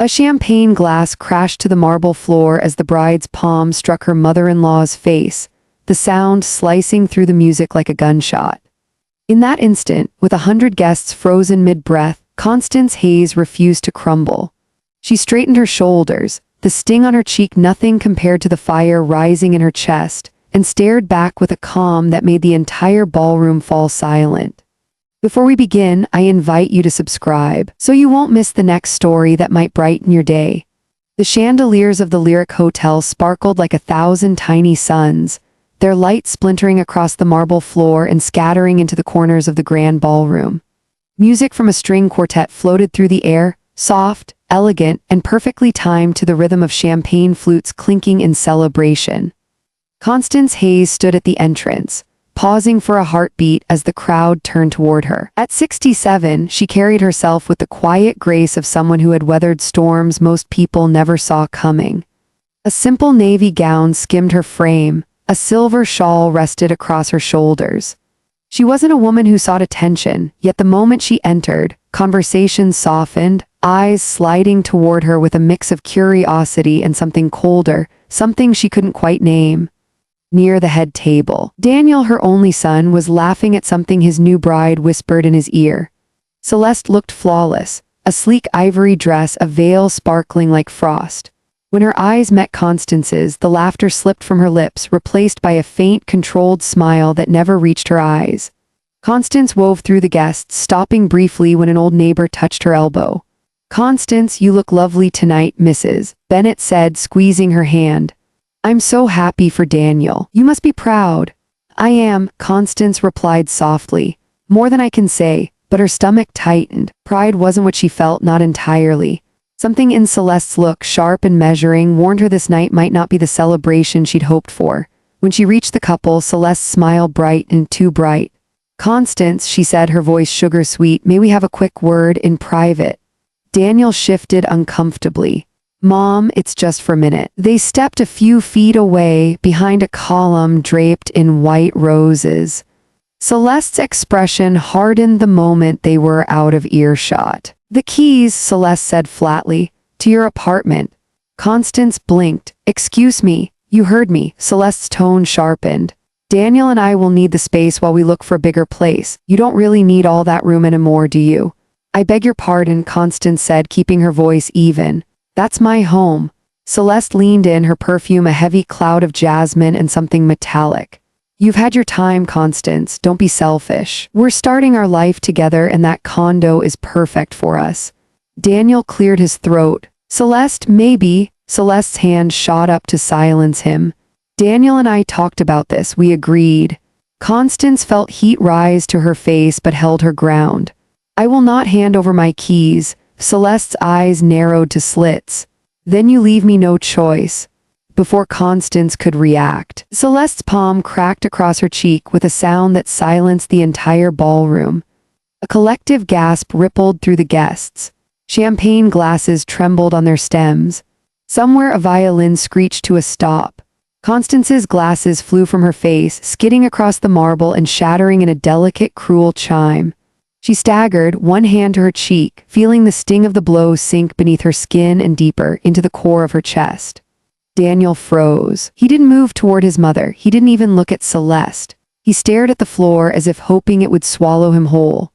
A champagne glass crashed to the marble floor as the bride's palm struck her mother-in-law's face, the sound slicing through the music like a gunshot. In that instant, with 100 guests frozen mid-breath, Constance Hayes refused to crumble. She straightened her shoulders, the sting on her cheek nothing compared to the fire rising in her chest, and stared back with a calm that made the entire ballroom fall silent. Before we begin, I invite you to subscribe, so you won't miss the next story that might brighten your day. The chandeliers of the Lyric Hotel sparkled like 1,000 tiny suns, their light splintering across the marble floor and scattering into the corners of the grand ballroom. Music from a string quartet floated through the air, soft, elegant, and perfectly timed to the rhythm of champagne flutes clinking in celebration. Constance Hayes stood at the entrance, pausing for a heartbeat as the crowd turned toward her. At 67, she carried herself with the quiet grace of someone who had weathered storms most people never saw coming. A simple navy gown skimmed her frame, a silver shawl rested across her shoulders. She wasn't a woman who sought attention, yet the moment she entered, conversation softened, eyes sliding toward her with a mix of curiosity and something colder, something she couldn't quite name. Near the head table, Daniel, her only son, was laughing at something his new bride whispered in his ear. Celeste looked flawless, a sleek ivory dress, a veil sparkling like frost. When her eyes met Constance's, the laughter slipped from her lips, replaced by a faint, controlled smile that never reached her eyes. Constance wove through the guests, stopping briefly when an old neighbor touched her elbow. "Constance, you look lovely tonight, Mrs. Bennett said, squeezing her hand. "I'm so happy for Daniel. You must be proud." "I am," Constance replied softly. "More than I can say," but her stomach tightened. Pride wasn't what she felt, not entirely. Something in Celeste's look, sharp and measuring, warned her this night might not be the celebration she'd hoped for. When she reached the couple, Celeste's smile bright and too bright. "Constance," she said, her voice sugar-sweet, "may we have a quick word in private?" Daniel shifted uncomfortably. "Mom, it's just for a minute." They stepped a few feet away, behind a column draped in white roses. Celeste's expression hardened the moment they were out of earshot. "The keys," Celeste said flatly, "to your apartment." Constance blinked. "Excuse me, you heard me." Celeste's tone sharpened. "Daniel and I will need the space while we look for a bigger place. You don't really need all that room anymore, do you?" "I beg your pardon," Constance said, keeping her voice even. "That's my home." Celeste leaned in, her perfume a heavy cloud of jasmine and something metallic. "You've had your time, Constance. Don't be selfish. We're starting our life together and that condo is perfect for us." Daniel cleared his throat. "Celeste, maybe." Celeste's hand shot up to silence him. "Daniel and I talked about this. We agreed." Constance felt heat rise to her face but held her ground. "I will not hand over my keys." Celeste's eyes narrowed to slits. "Then you leave me no choice." Before Constance could react, Celeste's palm cracked across her cheek with a sound that silenced the entire ballroom. A collective gasp rippled through the guests. Champagne glasses trembled on their stems. Somewhere a violin screeched to a stop. Constance's glasses flew from her face, skidding across the marble and shattering in a delicate, cruel chime. She staggered, one hand to her cheek, feeling the sting of the blow sink beneath her skin and deeper, into the core of her chest. Daniel froze. He didn't move toward his mother. He didn't even look at Celeste. He stared at the floor as if hoping it would swallow him whole.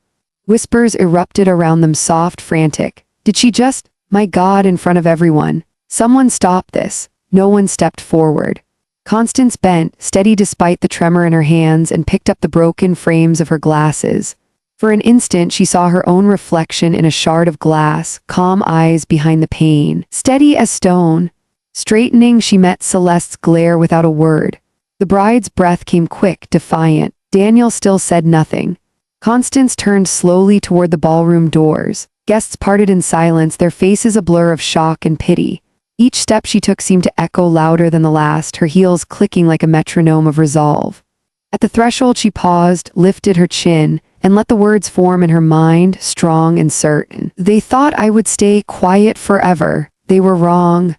Whispers erupted around them, soft, frantic. Did she just, my God, in front of everyone? Someone stop this. No one stepped forward. Constance bent, steady despite the tremor in her hands, and picked up the broken frames of her glasses. For an instant she saw her own reflection in a shard of glass, calm eyes behind the pane, steady as stone. Straightening, she met Celeste's glare without a word. The bride's breath came quick, defiant. Daniel still said nothing. Constance turned slowly toward the ballroom doors. Guests parted in silence, their faces a blur of shock and pity. Each step she took seemed to echo louder than the last, her heels clicking like a metronome of resolve. At the threshold she paused, lifted her chin, and let the words form in her mind, strong and certain. "They thought I would stay quiet forever. They were wrong."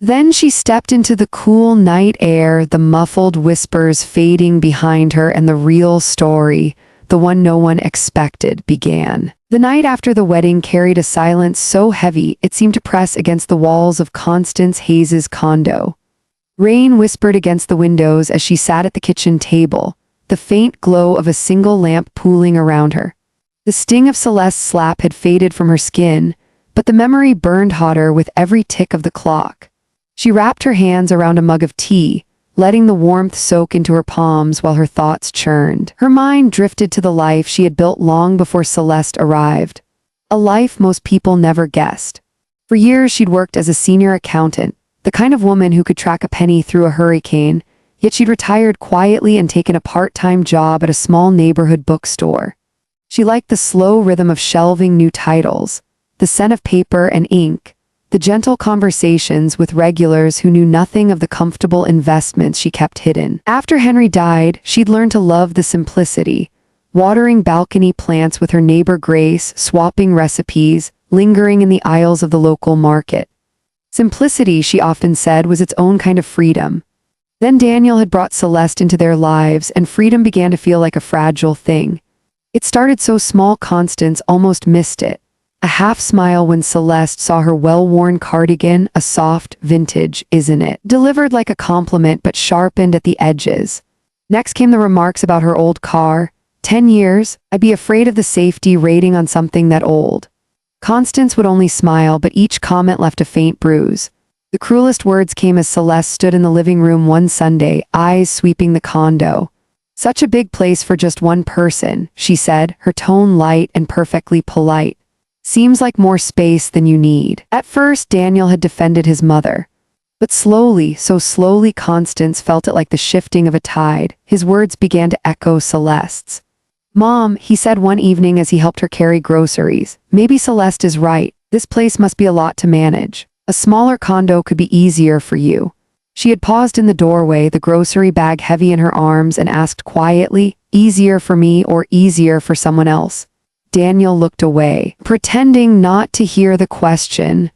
Then she stepped into the cool night air, the muffled whispers fading behind her, and the real story, the one no one expected, began. The night after the wedding carried a silence so heavy it seemed to press against the walls of Constance Hayes's condo. Rain whispered against the windows as she sat at the kitchen table, the faint glow of a single lamp pooling around her. The sting of Celeste's slap had faded from her skin, but the memory burned hotter with every tick of the clock. She wrapped her hands around a mug of tea, letting the warmth soak into her palms while her thoughts churned. Her mind drifted to the life she had built long before Celeste arrived. A life most people never guessed. For years she'd worked as a senior accountant, the kind of woman who could track a penny through a hurricane, yet she'd retired quietly and taken a part-time job at a small neighborhood bookstore. She liked the slow rhythm of shelving new titles, the scent of paper and ink, the gentle conversations with regulars who knew nothing of the comfortable investments she kept hidden. After Henry died, she'd learned to love the simplicity, watering balcony plants with her neighbor Grace, swapping recipes, lingering in the aisles of the local market. Simplicity, she often said, was its own kind of freedom. Then Daniel had brought Celeste into their lives, and freedom began to feel like a fragile thing. It started so small Constance almost missed it. A half-smile when Celeste saw her well-worn cardigan, a soft, vintage, isn't it? Delivered like a compliment but sharpened at the edges. Next came the remarks about her old car. 10 years, I'd be afraid of the safety rating on something that old. Constance would only smile, but each comment left a faint bruise. The cruelest words came as Celeste stood in the living room one Sunday, eyes sweeping the condo. Such a big place for just one person, she said, her tone light and perfectly polite. Seems like more space than you need. At first, Daniel had defended his mother. But slowly, so slowly, Constance felt it like the shifting of a tide. His words began to echo Celeste's. Mom, he said one evening as he helped her carry groceries, maybe Celeste is right. This place must be a lot to manage. A smaller condo could be easier for you. She had paused in the doorway, the grocery bag heavy in her arms, and asked quietly, easier for me or easier for someone else? Daniel looked away, pretending not to hear the question.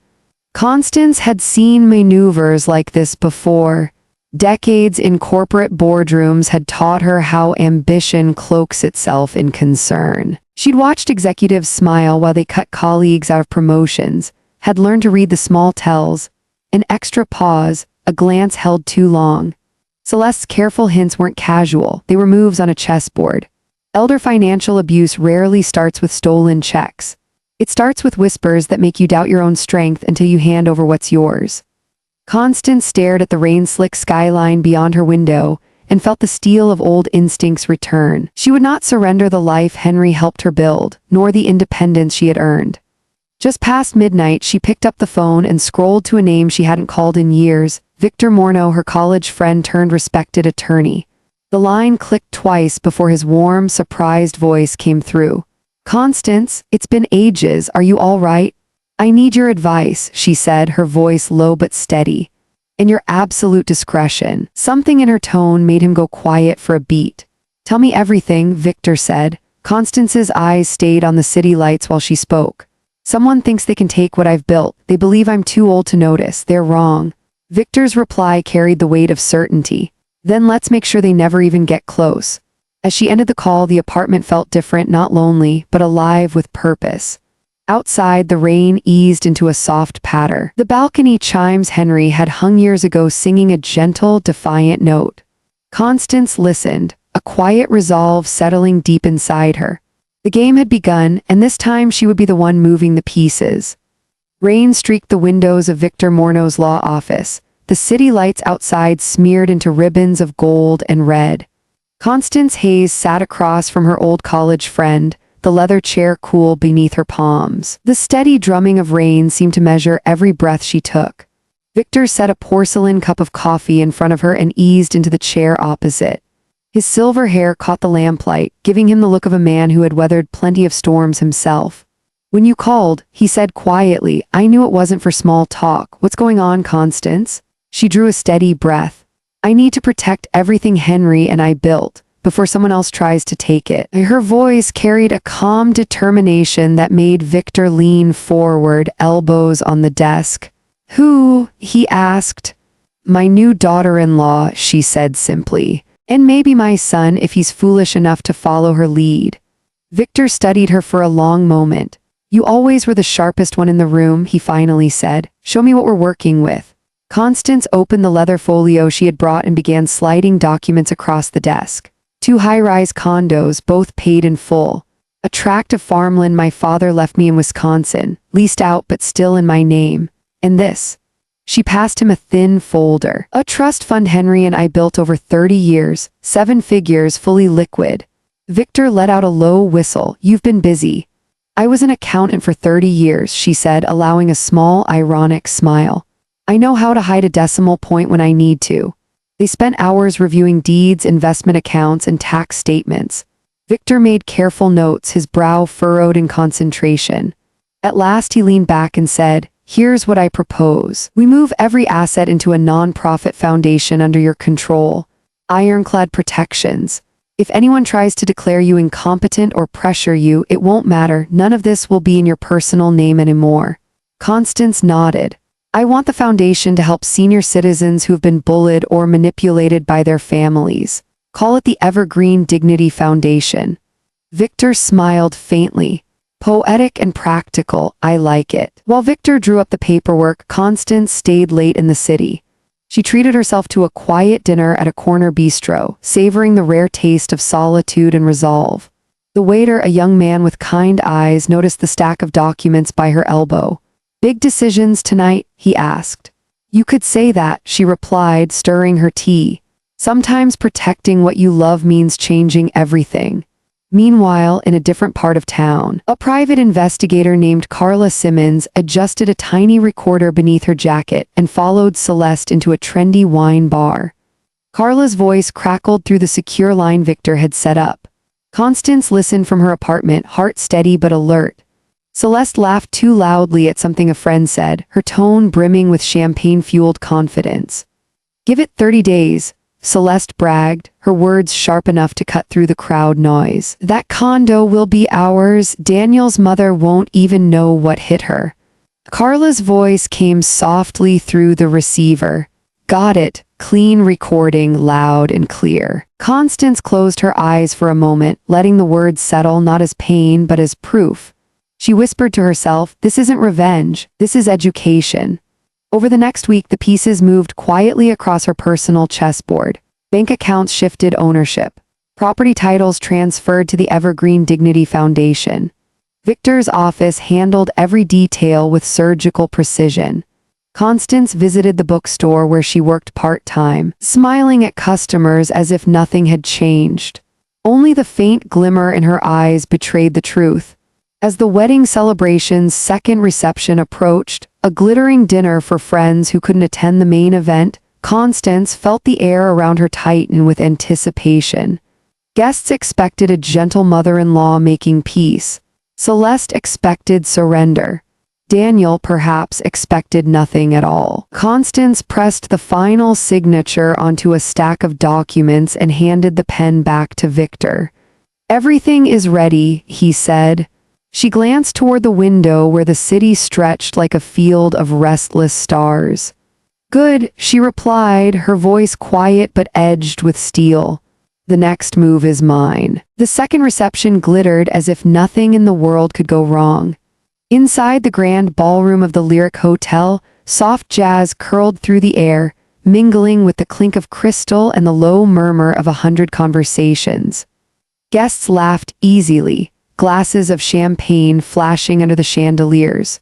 Constance had seen maneuvers like this before. Decades in corporate boardrooms had taught her how ambition cloaks itself in concern. She'd watched executives smile while they cut colleagues out of promotions, had learned to read the small tells, an extra pause, a glance held too long. Celeste's careful hints weren't casual, they were moves on a chessboard. Elder financial abuse rarely starts with stolen checks. It starts with whispers that make you doubt your own strength until you hand over what's yours. Constance stared at the rain-slick skyline beyond her window and felt the steel of old instincts return. She would not surrender the life Henry helped her build, nor the independence she had earned. Just past midnight, she picked up the phone and scrolled to a name she hadn't called in years, Victor Morneau, her college friend turned respected attorney. The line clicked twice before his warm, surprised voice came through. Constance, it's been ages, are you all right? I need your advice, she said, her voice low but steady. And your absolute discretion. Something in her tone made him go quiet for a beat. Tell me everything, Victor said. Constance's eyes stayed on the city lights while she spoke. Someone thinks they can take what I've built. They believe I'm too old to notice. They're wrong. Victor's reply carried the weight of certainty. Then let's make sure they never even get close. As she ended the call, the apartment felt different, not lonely, but alive with purpose. Outside, the rain eased into a soft patter. The balcony chimes Henry had hung years ago singing a gentle, defiant note. Constance listened, a quiet resolve settling deep inside her. The game had begun, and this time she would be the one moving the pieces. Rain streaked the windows of Victor Morneau's law office, the city lights outside smeared into ribbons of gold and red. Constance Hayes sat across from her old college friend, the leather chair cool beneath her palms. The steady drumming of rain seemed to measure every breath she took. Victor set a porcelain cup of coffee in front of her and eased into the chair opposite. His silver hair caught the lamplight, giving him the look of a man who had weathered plenty of storms himself. When you called, he said quietly, I knew it wasn't for small talk. What's going on, Constance? She drew a steady breath. I need to protect everything Henry and I built, before someone else tries to take it. Her voice carried a calm determination that made Victor lean forward, elbows on the desk. Who? He asked. My new daughter-in-law, she said simply. And maybe my son if he's foolish enough to follow her lead. Victor studied her for a long moment. "You always were the sharpest one in the room," he finally said. "Show me what we're working with." Constance opened the leather folio she had brought and began sliding documents across the desk. 2 high-rise condos, both paid in full. A tract of farmland my father left me in Wisconsin, leased out but still in my name. And this. She passed him a thin folder. "A trust fund Henry and I built over 30 years, 7 figures, fully liquid." Victor let out a low whistle. "You've been busy." "I was an accountant for 30 years, she said, allowing a small, ironic smile. "I know how to hide a decimal point when I need to." They spent hours reviewing deeds, investment accounts, and tax statements. Victor made careful notes, his brow furrowed in concentration. At last he leaned back and said, "Here's what I propose. We move every asset into a non-profit foundation under your control. Ironclad protections. If anyone tries to declare you incompetent or pressure you, it won't matter. None of this will be in your personal name anymore." Constance nodded. "I want the foundation to help senior citizens who have been bullied or manipulated by their families. Call it the Evergreen Dignity Foundation." Victor smiled faintly. "Poetic and practical, I like it." While Victor drew up the paperwork, Constance stayed late in the city. She treated herself to a quiet dinner at a corner bistro, savoring the rare taste of solitude and resolve. The waiter, a young man with kind eyes, noticed the stack of documents by her elbow. "Big decisions tonight?" he asked. "You could say that," she replied, stirring her tea. "Sometimes protecting what you love means changing everything." Meanwhile, in a different part of town, a private investigator named Carla Simmons adjusted a tiny recorder beneath her jacket and followed Celeste into a trendy wine bar. Carla's voice crackled through the secure line Victor had set up. Constance listened from her apartment, heart steady but alert. Celeste laughed too loudly at something a friend said, her tone brimming with champagne-fueled confidence. "Give it 30 days. Celeste bragged, her words sharp enough to cut through the crowd noise. "That condo will be ours. Daniel's mother won't even know what hit her." Carla's voice came softly through the receiver. "Got it. Clean recording, loud and clear." Constance closed her eyes for a moment, letting the words settle not as pain but as proof. She whispered to herself, "This isn't revenge. This is education." Over the next week, the pieces moved quietly across her personal chessboard. Bank accounts shifted ownership. Property titles transferred to the Evergreen Dignity Foundation. Victor's office handled every detail with surgical precision. Constance visited the bookstore where she worked part-time, smiling at customers as if nothing had changed. Only the faint glimmer in her eyes betrayed the truth. As the wedding celebration's second reception approached, a glittering dinner for friends who couldn't attend the main event, Constance felt the air around her tighten with anticipation. Guests expected a gentle mother-in-law making peace. Celeste expected surrender. Daniel perhaps expected nothing at all. Constance pressed the final signature onto a stack of documents and handed the pen back to Victor. "Everything is ready," he said. She glanced toward the window where the city stretched like a field of restless stars. "Good," she replied, her voice quiet but edged with steel. "The next move is mine." The second reception glittered as if nothing in the world could go wrong. Inside the grand ballroom of the Lyric Hotel, soft jazz curled through the air, mingling with the clink of crystal and the low murmur of 100 conversations. Guests laughed easily, glasses of champagne flashing under the chandeliers.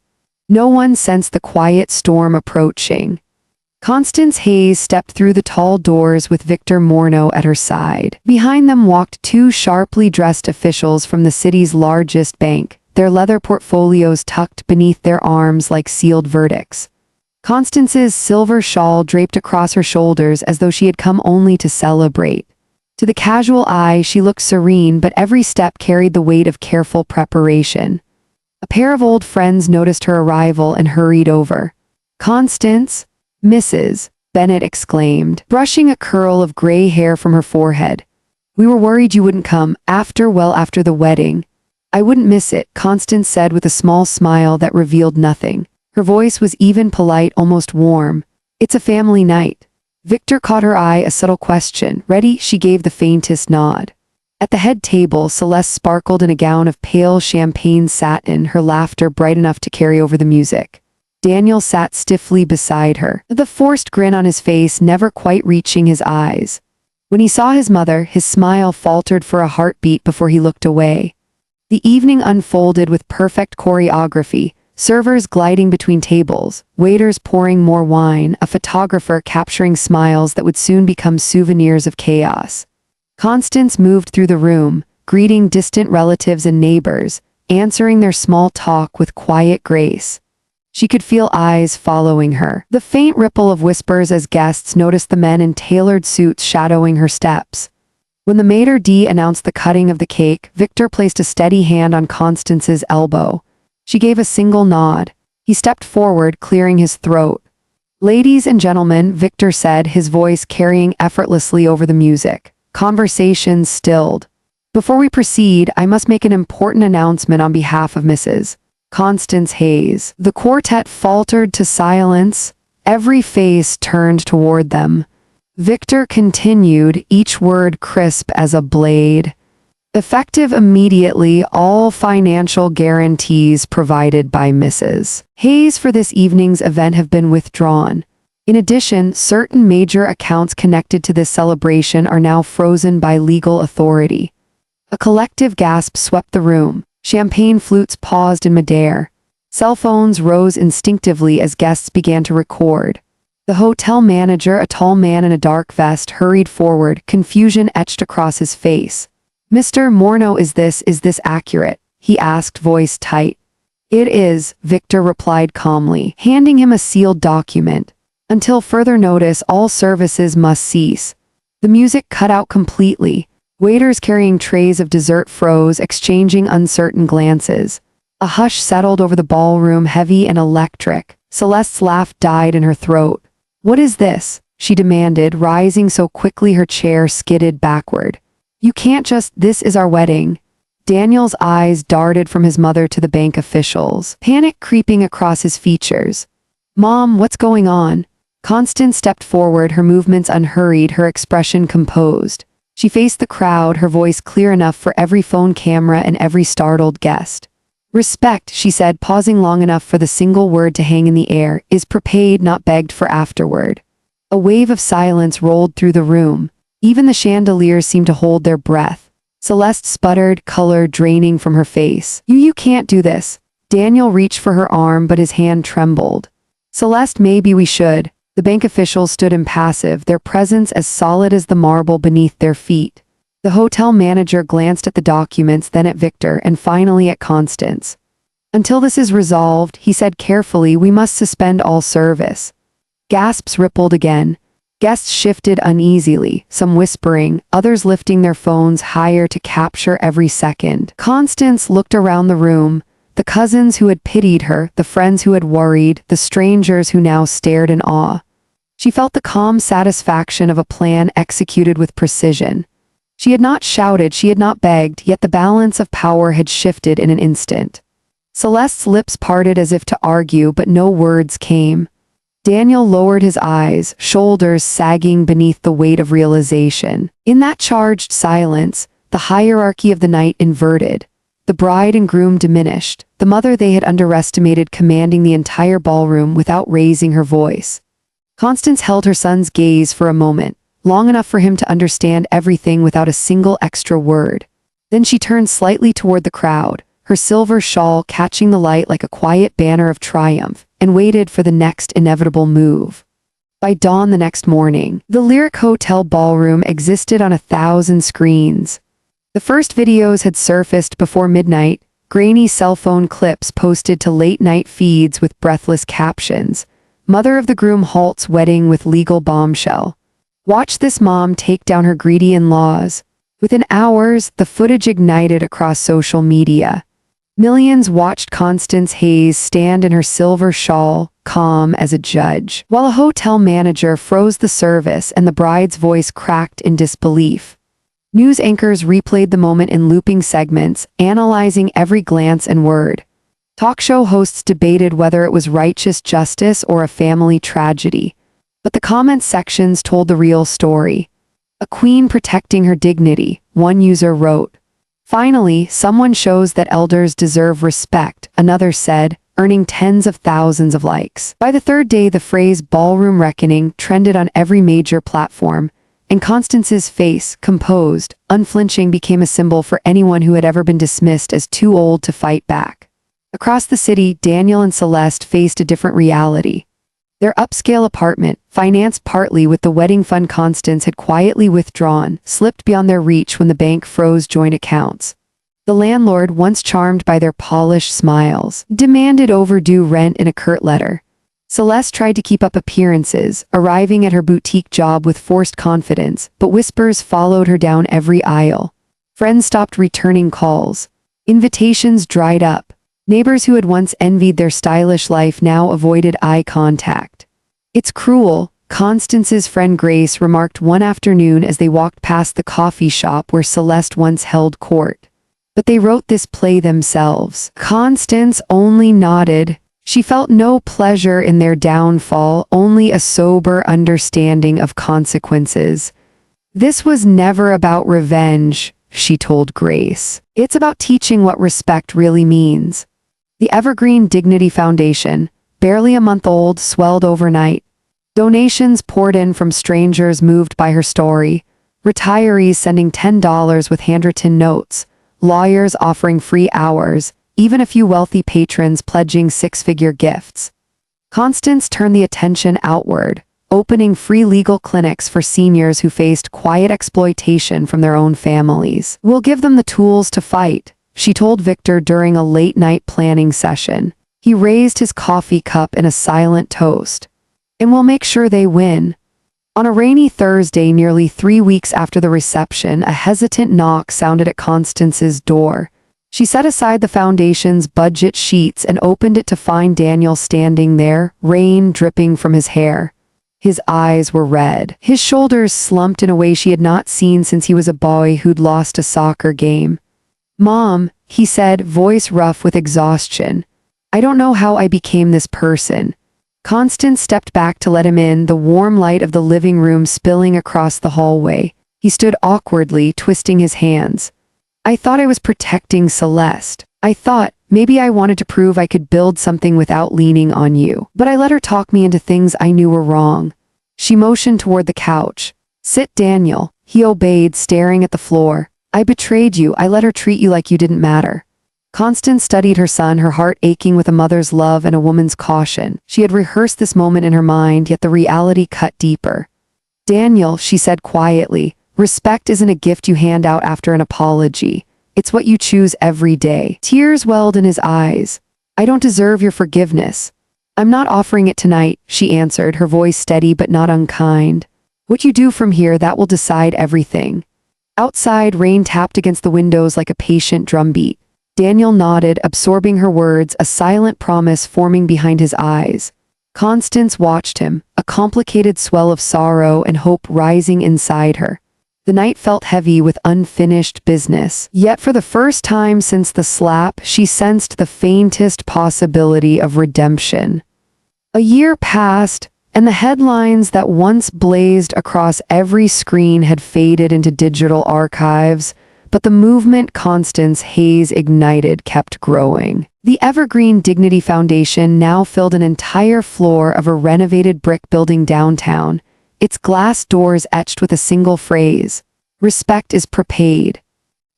No one sensed the quiet storm approaching. Constance Hayes stepped through the tall doors with Victor Morneau at her side. Behind them walked 2 sharply dressed officials from the city's largest bank, their leather portfolios tucked beneath their arms like sealed verdicts. Constance's silver shawl draped across her shoulders as though she had come only to celebrate. To the casual eye, she looked serene, but every step carried the weight of careful preparation. A pair of old friends noticed her arrival and hurried over. "Constance?" "Mrs. Bennett exclaimed, brushing a curl of gray hair from her forehead. "We were worried you wouldn't come, after the wedding." "I wouldn't miss it," Constance said with a small smile that revealed nothing. Her voice was even polite, almost warm. "It's a family night." Victor caught her eye, a subtle question. "Ready?" She gave the faintest nod. At the head table, Celeste sparkled in a gown of pale champagne satin, her laughter bright enough to carry over the music. Daniel sat stiffly beside her, the forced grin on his face never quite reaching his eyes. When he saw his mother, his smile faltered for a heartbeat before he looked away. The evening unfolded with perfect choreography, servers gliding between tables, waiters pouring more wine, a photographer capturing smiles that would soon become souvenirs of chaos. Constance moved through the room, greeting distant relatives and neighbors, answering their small talk with quiet grace. She could feel eyes following her, the faint ripple of whispers as guests noticed the men in tailored suits shadowing her steps. When the maitre d' announced the cutting of the cake, Victor placed a steady hand on Constance's elbow. She gave a single nod. He stepped forward, clearing his throat. "Ladies and gentlemen," Victor said, his voice carrying effortlessly over the music. Conversations stilled. "Before we proceed, I must make an important announcement on behalf of Mrs. Constance Hayes." The quartet faltered to silence. Every face turned toward them. Victor continued, each word crisp as a blade. "Effective immediately, all financial guarantees provided by Mrs. Hayes for this evening's event have been withdrawn. In addition, certain major accounts connected to this celebration are now frozen by legal authority." A collective gasp swept the room. Champagne flutes paused in midair. Cell phones rose instinctively as guests began to record. The hotel manager, a tall man in a dark vest, hurried forward, confusion etched across his face. "Mr. Morneau, is this accurate?" he asked, voice tight. "It is," Victor replied calmly, handing him a sealed document. "Until further notice, all services must cease." The music cut out completely. Waiters carrying trays of dessert froze, exchanging uncertain glances. A hush settled over the ballroom, heavy and electric. Celeste's laugh died in her throat. "What is this?" she demanded, rising so quickly her chair skidded backward. "You can't just, this is our wedding." Daniel's eyes darted from his mother to the bank officials, panic creeping across his features. "Mom, what's going on?" Constance stepped forward, her movements unhurried, her expression composed. She faced the crowd, her voice clear enough for every phone camera and every startled guest. "Respect," she said, pausing long enough for the single word to hang in the air, "is prepaid, not begged for afterward." A wave of silence rolled through the room. Even the chandeliers seemed to hold their breath. Celeste sputtered, color draining from her face. You can't do this." Daniel reached for her arm, but his hand trembled. "Celeste, maybe we should." The bank officials stood impassive, their presence as solid as the marble beneath their feet. The hotel manager glanced at the documents, then at Victor, and finally at Constance. "Until this is resolved," he said carefully, "we must suspend all service." Gasps rippled again. Guests shifted uneasily, some whispering, others lifting their phones higher to capture every second. Constance looked around the room. The cousins who had pitied her, the friends who had worried, the strangers who now stared in awe. She felt the calm satisfaction of a plan executed with precision. She had not shouted, she had not begged, yet the balance of power had shifted in an instant. Celeste's lips parted as if to argue, but no words came. Daniel lowered his eyes, shoulders sagging beneath the weight of realization. In that charged silence, the hierarchy of the night inverted. The bride and groom diminished, the mother they had underestimated commanding the entire ballroom without raising her voice. Constance held her son's gaze for a moment, long enough for him to understand everything without a single extra word. Then she turned slightly toward the crowd, her silver shawl catching the light like a quiet banner of triumph, and waited for the next inevitable move. By dawn the next morning, the Lyric Hotel ballroom existed on 1,000 screens. The first videos had surfaced before midnight, grainy cell phone clips posted to late-night feeds with breathless captions. "Mother of the groom halts wedding with legal bombshell. Watch this mom take down her greedy in-laws." Within hours, the footage ignited across social media. Millions watched Constance Hayes stand in her silver shawl, calm as a judge, while a hotel manager froze the service and the bride's voice cracked in disbelief. News anchors replayed the moment in looping segments, analyzing every glance and word. Talk show hosts debated whether it was righteous justice or a family tragedy. But the comment sections told the real story. A queen protecting her dignity, one user wrote. Finally, someone shows that elders deserve respect, another said, earning tens of thousands of likes. By the third day, the phrase ballroom reckoning trended on every major platform, and Constance's face, composed, unflinching, became a symbol for anyone who had ever been dismissed as too old to fight back. Across the city, Daniel and Celeste faced a different reality. Their upscale apartment, financed partly with the wedding fund Constance had quietly withdrawn, slipped beyond their reach when the bank froze joint accounts. The landlord, once charmed by their polished smiles, demanded overdue rent in a curt letter. Celeste tried to keep up appearances, arriving at her boutique job with forced confidence, but whispers followed her down every aisle. Friends stopped returning calls. Invitations dried up. Neighbors who had once envied their stylish life now avoided eye contact. "It's cruel," Constance's friend Grace remarked one afternoon as they walked past the coffee shop where Celeste once held court. "But they wrote this play themselves." Constance only nodded. She felt no pleasure in their downfall, only a sober understanding of consequences. "This was never about revenge," she told Grace. "It's about teaching what respect really means." The Evergreen Dignity Foundation, barely a month old, swelled overnight. Donations poured in from strangers moved by her story, retirees sending $10 with handwritten notes, lawyers offering free hours, even a few wealthy patrons pledging six-figure gifts. Constance turned the attention outward, opening free legal clinics for seniors who faced quiet exploitation from their own families. "We'll give them the tools to fight," she told Victor during a late-night planning session. He raised his coffee cup in a silent toast. "And we'll make sure they win." On a rainy Thursday, nearly 3 weeks after the reception, a hesitant knock sounded at Constance's door. She set aside the foundation's budget sheets and opened it to find Daniel standing there, rain dripping from his hair. His eyes were red. His shoulders slumped in a way she had not seen since he was a boy who'd lost a soccer game. "Mom," he said, voice rough with exhaustion. "I don't know how I became this person." Constance stepped back to let him in, the warm light of the living room spilling across the hallway. He stood awkwardly, twisting his hands. "I thought I was protecting Celeste. I thought maybe I wanted to prove I could build something without leaning on you. But I let her talk me into things I knew were wrong." She motioned toward the couch. "Sit, Daniel." He obeyed, staring at the floor. "I betrayed you. I let her treat you like you didn't matter." Constance studied her son, her heart aching with a mother's love and a woman's caution. She had rehearsed this moment in her mind, yet the reality cut deeper. "Daniel," she said quietly, "respect isn't a gift you hand out after an apology. It's what you choose every day." Tears welled in his eyes. "I don't deserve your forgiveness." "I'm not offering it tonight," she answered, her voice steady but not unkind. "What you do from here, that will decide everything." Outside, rain tapped against the windows like a patient drumbeat. Daniel nodded, absorbing her words, a silent promise forming behind his eyes. Constance watched him, a complicated swell of sorrow and hope rising inside her. The night felt heavy with unfinished business, yet for the first time since the slap, she sensed the faintest possibility of redemption. A year passed, and the headlines that once blazed across every screen had faded into digital archives, but the movement Constance Hayes ignited kept growing. The Evergreen Dignity Foundation now filled an entire floor of a renovated brick building downtown, its glass doors etched with a single phrase, "Respect is prepaid."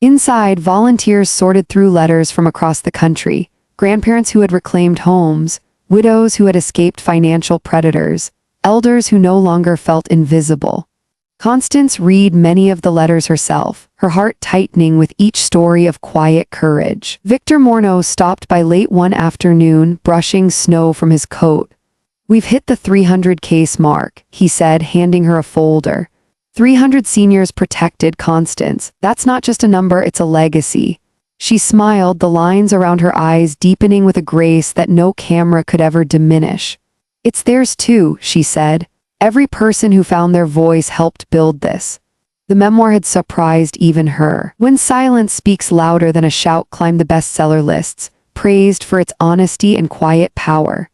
Inside, volunteers sorted through letters from across the country, grandparents who had reclaimed homes, widows who had escaped financial predators, elders who no longer felt invisible. Constance read many of the letters herself, her heart tightening with each story of quiet courage. Victor Morneau stopped by late one afternoon, brushing snow from his coat. "We've hit the 300 case mark," he said, handing her a folder. 300 seniors protected, Constance. That's not just a number, it's a legacy. She smiled, the lines around her eyes deepening with a grace that no camera could ever diminish. "It's theirs too," she said. "Every person who found their voice helped build this." The memoir had surprised even her. When Silence Speaks Louder Than a Shout climbed the bestseller lists, praised for its honesty and quiet power.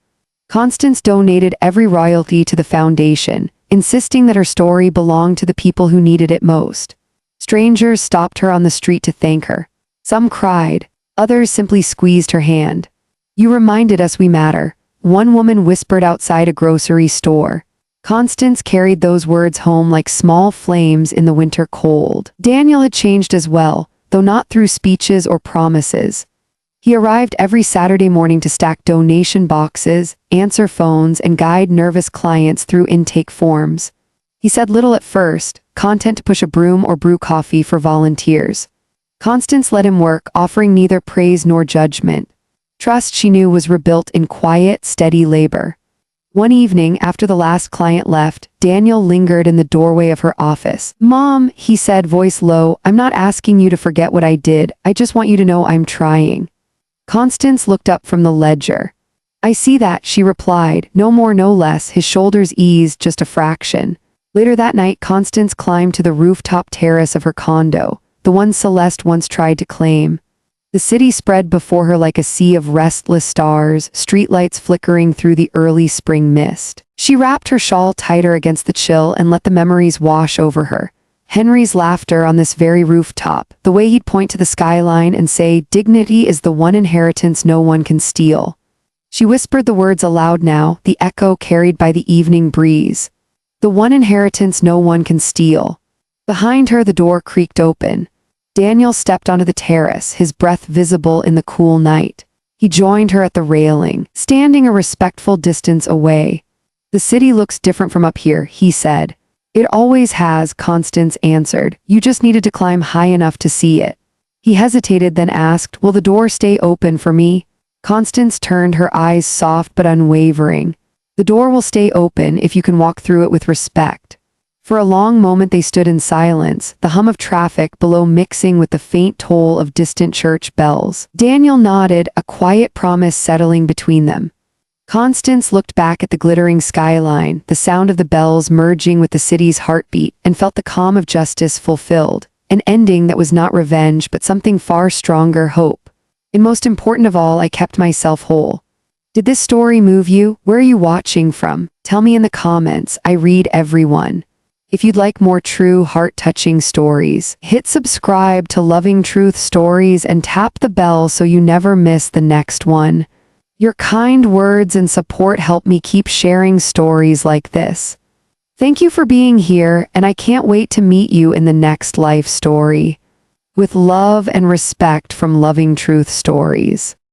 Constance donated every royalty to the foundation, insisting that her story belonged to the people who needed it most. Strangers stopped her on the street to thank her. Some cried, others simply squeezed her hand. "You reminded us we matter," one woman whispered outside a grocery store. Constance carried those words home like small flames in the winter cold. Daniel had changed as well, though not through speeches or promises. He arrived every Saturday morning to stack donation boxes, answer phones, and guide nervous clients through intake forms. He said little at first, content to push a broom or brew coffee for volunteers. Constance let him work, offering neither praise nor judgment. Trust, she knew, was rebuilt in quiet, steady labor. One evening, after the last client left, Daniel lingered in the doorway of her office. "Mom," he said, voice low, "I'm not asking you to forget what I did. I just want you to know I'm trying." Constance looked up from the ledger. "I see that," she replied, no more no less, his shoulders eased just a fraction. Later that night, Constance climbed to the rooftop terrace of her condo, the one Celeste once tried to claim. The city spread before her like a sea of restless stars, streetlights flickering through the early spring mist. She wrapped her shawl tighter against the chill and let the memories wash over her. Henry's laughter on this very rooftop, the way he'd point to the skyline and say, "Dignity is the one inheritance no one can steal." She whispered the words aloud now, the echo carried by the evening breeze. "The one inheritance no one can steal." Behind her, the door creaked open. Daniel stepped onto the terrace, his breath visible in the cool night. He joined her at the railing, standing a respectful distance away. "The city looks different from up here," he said. "It always has," Constance answered. "You just needed to climb high enough to see it." He hesitated, then asked, "Will the door stay open for me?" Constance turned, her eyes soft but unwavering. "The door will stay open if you can walk through it with respect." For a long moment they stood in silence, the hum of traffic below mixing with the faint toll of distant church bells. Daniel nodded, a quiet promise settling between them. Constance looked back at the glittering skyline, the sound of the bells merging with the city's heartbeat, and felt the calm of justice fulfilled. An ending that was not revenge, but something far stronger, hope. And most important of all, I kept myself whole. Did this story move you? Where are you watching from? Tell me in the comments. I read every one. If you'd like more true, heart-touching stories, hit subscribe to Loving Truth Stories and tap the bell so you never miss the next one. Your kind words and support help me keep sharing stories like this. Thank you for being here, and I can't wait to meet you in the next life story. With love and respect from Loving Truth Stories.